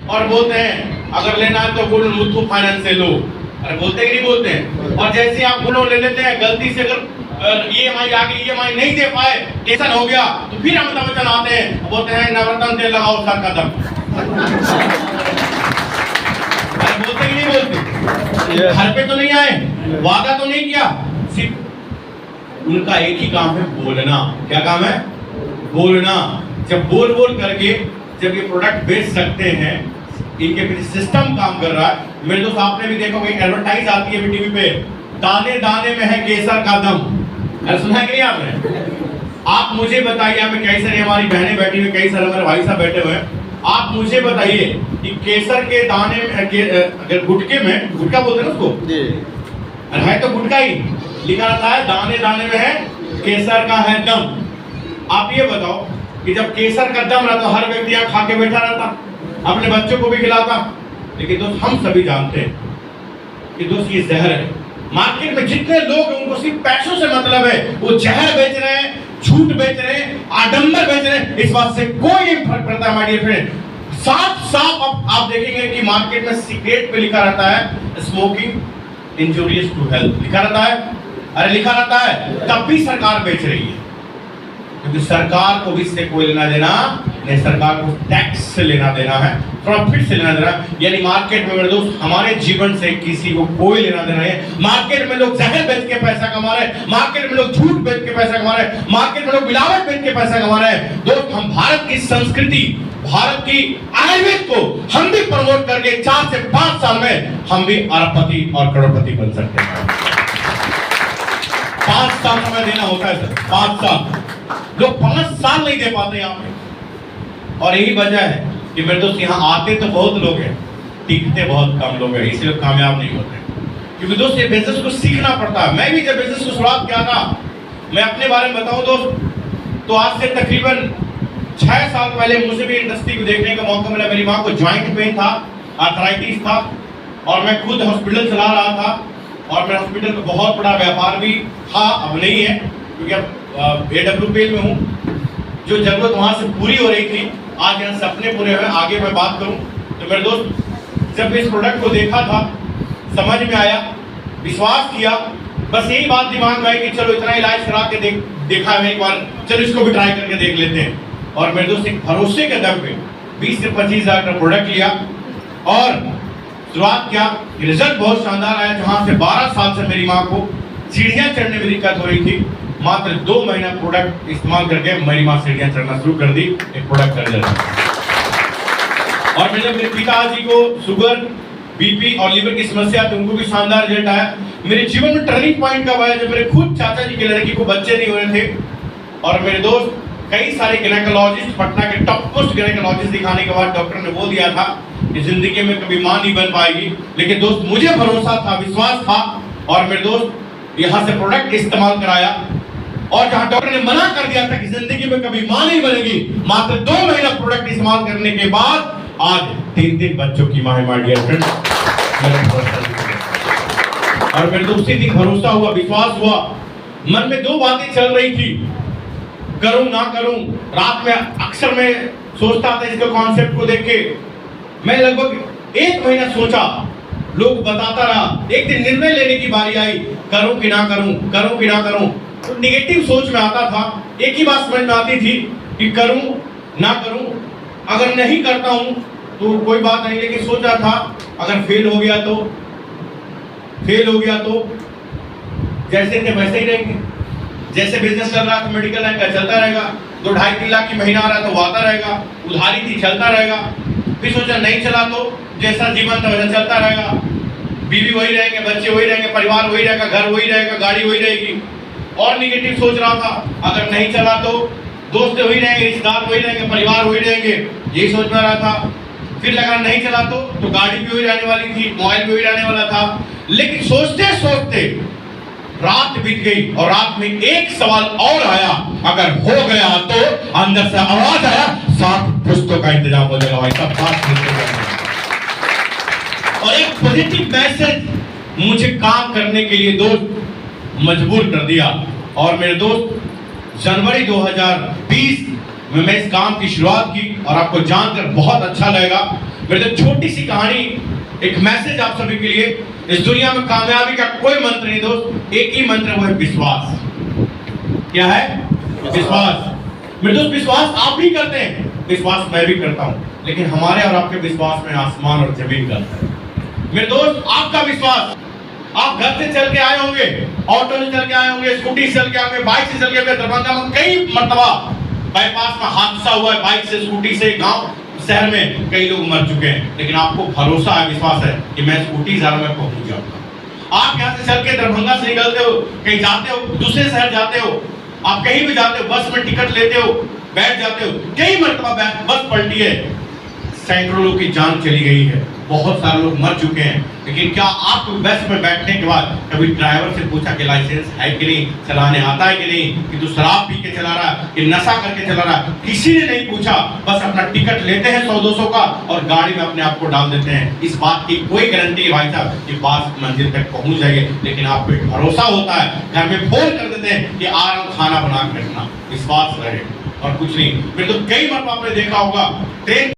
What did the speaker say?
और बोलते हैं अगर लेना है तो गोल्ड मुथूट फाइनेंस से लो। अरे बोलते ही नहीं बोलते हैं। और जैसे आप गोल्ड ले लेते हैं, गलती से अगर ईएमआई आगे ईएमआई नहीं दे पाए, टेंशन हो गया, तो फिर अमिताभ बच्चन आते हैं, बोलते हैं नवरत्न तेल लगाओ सर का दम। अरे बोलते ही नहीं बोलते। घर पे तो नहीं आए, वादा तो नहीं किया, सिर्फ उनका एक ही काम है बोलना। क्या काम है? बोलना। जब बोल बोल करके जब ये प्रोडक्ट बेच सकते हैं, इनके पीछे सिस्टम काम कर रहा है। मेरे दोस्त आपने भी देखा होगा, एडवर्टाइज आती है टीवी पे, दाने दाने में है केसर का दम। अरे सुना है कि नहीं आपने? आप मुझे बताइए, यहाँ पे कई सारी हमारी बहनें बैठी हुई, कई सारे हमारे भाई साहब बैठे हुए हैं, आप मुझे बताइए कि केसर के दाने में अगर गुटके में, गुटका बोलते हैं उसको, अरे है तो गुटका ही, लिखा रहता है दाने दाने में है केसर का है दम। आप ये बताओ कि जब केसर का दम रहता, हर व्यक्ति यहाँ खा के बैठा रहता, अपने बच्चों को भी खिलाता। लेकिन दोस्त हम सभी जानते हैं कि दोस्त ये जहर है। मार्केट में जितने लोग हैं उनको सिर्फ पैसों से मतलब है, वो जहर बेच रहे हैं, झूठ बेच रहे हैं, आडंबर बेच रहे हैं, इस बात से कोई नहीं फर्क पड़ता माय डियर फ्रेंड। साफ साफ आप देखेंगे कि मार्केट में सिगरेट पे लिखा रहता है स्मोकिंग इंजूरियस टू हेल्थ, लिखा रहता है। अरे लिखा रहता है, तब भी सरकार बेच रही है, क्योंकि सरकार को भी इससे कोई लेना देना नहीं, सरकार को टैक्स से लेना देना है, प्रॉफिट से लेना देना है। यानी मार्केट में मेरे दोस्त हमारे जीवन से किसी को कोई लेना देना है। मार्केट में लोग जहर बेच के पैसा कमा रहे हैं, मार्केट में लोग झूठ बेच के पैसा कमा रहे हैं, मार्केट में लोग मिलावट बेच के पैसा कमा रहे हैं। दोस्त हम भारत की संस्कृति, भारत की आयुर्वेद को हम भी प्रमोट करके 4 से 5 साल में हम भी अरबपति और करोड़पति बन सकते हैं। 5 साल समय देना होता है सर, 5 साल। लोग 5 साल नहीं दे पाते यहाँ पे, और यही वजह है कि मेरे दोस्त यहाँ आते तो बहुत लोग हैं, टिकते बहुत कम लोग हैं, इसलिए कामयाब नहीं होते। क्योंकि दोस्त ये बिजनेस को सीखना पड़ता है। मैं भी जब बिजनेस को शुरुआत किया था, मैं अपने बारे में बताऊं दोस्त, तो आज से तकरीबन 6 साल पहले मुझे भी इंडस्ट्री को देखने का मौका मिला। मेरी माँ को जॉइंट पेन था, आर्थराइटिस था, और मैं खुद हॉस्पिटल चला रहा था, और मेरा हॉस्पिटल में बहुत बड़ा व्यापार भी था, अब नहीं है क्योंकि अब AWPL में हूँ। जो जरूरत वहाँ से पूरी हो रही थी, आज यहाँ सपने पूरे हुए। आगे मैं बात करूँ तो मेरे दोस्त जब इस प्रोडक्ट को देखा था, समझ में आया, विश्वास किया, बस यही बात दिमाग में आई कि चलो इतना इलाज करा के देखा है एक बार, चलो इसको भी ट्राई करके देख लेते हैं। और मेरे दोस्त एक भरोसे के दम पे 20 से 25 हज़ार का प्रोडक्ट लिया और शुरुआत किया। रिजल्ट बहुत शानदार आया। जहाँ से 12 साल से मेरी माँ को सीढ़ियाँ चढ़ने में दिक्कत हो रही थी, मात्र 2 महीना प्रोडक्ट इस्तेमाल करके मेरी माँ सीढ़ियाँ चढ़ना शुरू कर दी एक प्रोडक्ट का रिजल्ट। और मेरे पिताजी को शुगर, बीपी और लीवर की समस्या थी, उनको भी शानदार रिजल्ट आया। मेरे जीवन में टर्निंग पॉइंट कब आया, जब मेरे खुद चाचा जी की लड़की को बच्चे नहीं हो रहे थे, और मेरे दोस्त कई सारे गिनेकोलॉजिस्ट, पटना के टॉप मोस्ट गिनेकोलॉजिस्ट दिखाने के बाद डॉक्टर ने बोल दिया था कि जिंदगी में कभी माँ नहीं बन पाएगी। लेकिन दोस्त मुझे भरोसा था, विश्वास था, और मेरे दोस्त यहाँ से प्रोडक्ट इस्तेमाल कराया। और जहाँ डॉक्टर ने मना कर दिया था कि जिंदगी में कभी माँ नहीं बनेगी, मात्र 2 महीना प्रोडक्ट इस्तेमाल करने के बाद आज 3 बच्चों की माँ है माय डियर फ्रेंड। और मेरे दोस्त उसी दिन भरोसा हुआ, विश्वास हुआ। मन में 2 बातें चल रही थी, करूं ना करूं। रात में अक्सर मैं सोचता था इसके कॉन्सेप्ट को देख के। मैं लगभग 1 महीना सोचा, लोग बताता रहा। एक दिन निर्णय लेने की बारी आई, करूं कि ना करूं, करूं कि ना करूं। तो निगेटिव सोच में आता था। एक ही बात समझ में आती थी कि करूं ना करूं। अगर नहीं करता हूं तो कोई बात नहीं, लेकिन सोचा था अगर फेल हो गया तो जैसे थे वैसे ही रहेंगे। जैसे बिजनेस चल रहा था, मेडिकल लाइन का चलता रहेगा, 2-2.5-3 लाख की महीना आ रहा तो वो आता रहेगा, उधारी थी चलता रहेगा। फिर सोचा नहीं चला तो जैसा जीवन था वैसा चलता रहेगा, बीवी वही रहेंगे, बच्चे वही रहेंगे, परिवार वही रहेगा, घर वही रहेगा, गाड़ी वही रहेगी। और निगेटिव सोच रहा था, अगर नहीं चला तो दोस्त वही रहेंगे, रिश्तेदार वही रहेंगे, परिवार वही रहेंगे, यही सोच में रहा था। फिर लगा नहीं चला तो गाड़ी भी वही रहने वाली थी, मोबाइल भी वही रहने वाला था। लेकिन सोचते सोचते रात बीत गई, और रात में एक सवाल और आया, अगर हो गया तो अंदर से आवाज आया, 7 पुस्तकों का इंतजाम हो जाएगा भाई साहब। और एक पॉजिटिव मैसेज मुझे काम करने के लिए दोस्त मजबूर कर दिया। और मेरे दोस्त जनवरी 2020 में मैं इस काम की शुरुआत की, और आपको जानकर बहुत अच्छा लगेगा। मेरे तो छोटी सी कहानी, एक मैसेज आप सभी के लिए। इस दुनिया में कामयाबी का कोई मंत्र नहीं दोस्त, एक ही मंत्र है, वो है विश्वास। क्या है? विश्वास। मेरे दोस्त विश्वास आप भी करते हैं, विश्वास मैं भी करता हूं, लेकिन हमारे और आपके विश्वास में आसमान और जमीन का अंतर है। मेरे दोस्त आपका विश्वास, आप घर से चल के आए होंगे, ऑटो से चल के आए होंगे, स्कूटी से चल के आए होंगे, बाइक से चल के आए। दरभंगा में कई मरतबा बाईपास में हादसा हुआ है, बाइक से स्कूटी से, गांव शहर में कई लोग मर चुके हैं, लेकिन आपको भरोसा है, विश्वास है कि मैं स्कूटी से मैं पहुंच जाऊंगा। आप यहाँ से चल के दरभंगा से निकलते हो, कहीं जाते हो, दूसरे शहर जाते हो, आप कहीं भी जाते हो, बस में टिकट लेते हो, बैठ जाते हो, कई मरतबा बस पलटी है, सैकड़ों लोग की जान चली गई है, बहुत सारे लोग मर चुके हैं, लेकिन क्या आप बस में बैठने के बाद कभी ड्राइवर से पूछा कि लाइसेंस है कि नहीं, चलाने आता है कि नहीं, कि तू शराब पी के चला रहा है, कि नशा करके चला रहा है? किसी ने नहीं पूछा, बस अपना टिकट लेते हैं 100-200 का और गाड़ी में अपने आप को डाल देते हैं। इस बात की कोई गारंटी भाई साहब कि बस मंजिल तक पहुंच जाएगी, लेकिन आपको एक भरोसा होता है, घर में फोन कर देते हैं कि आ रहा हूं, खाना बना के रखना, विश्वास रहे और कुछ नहीं। फिर तो कई बार आपने देखा होगा ट्रेन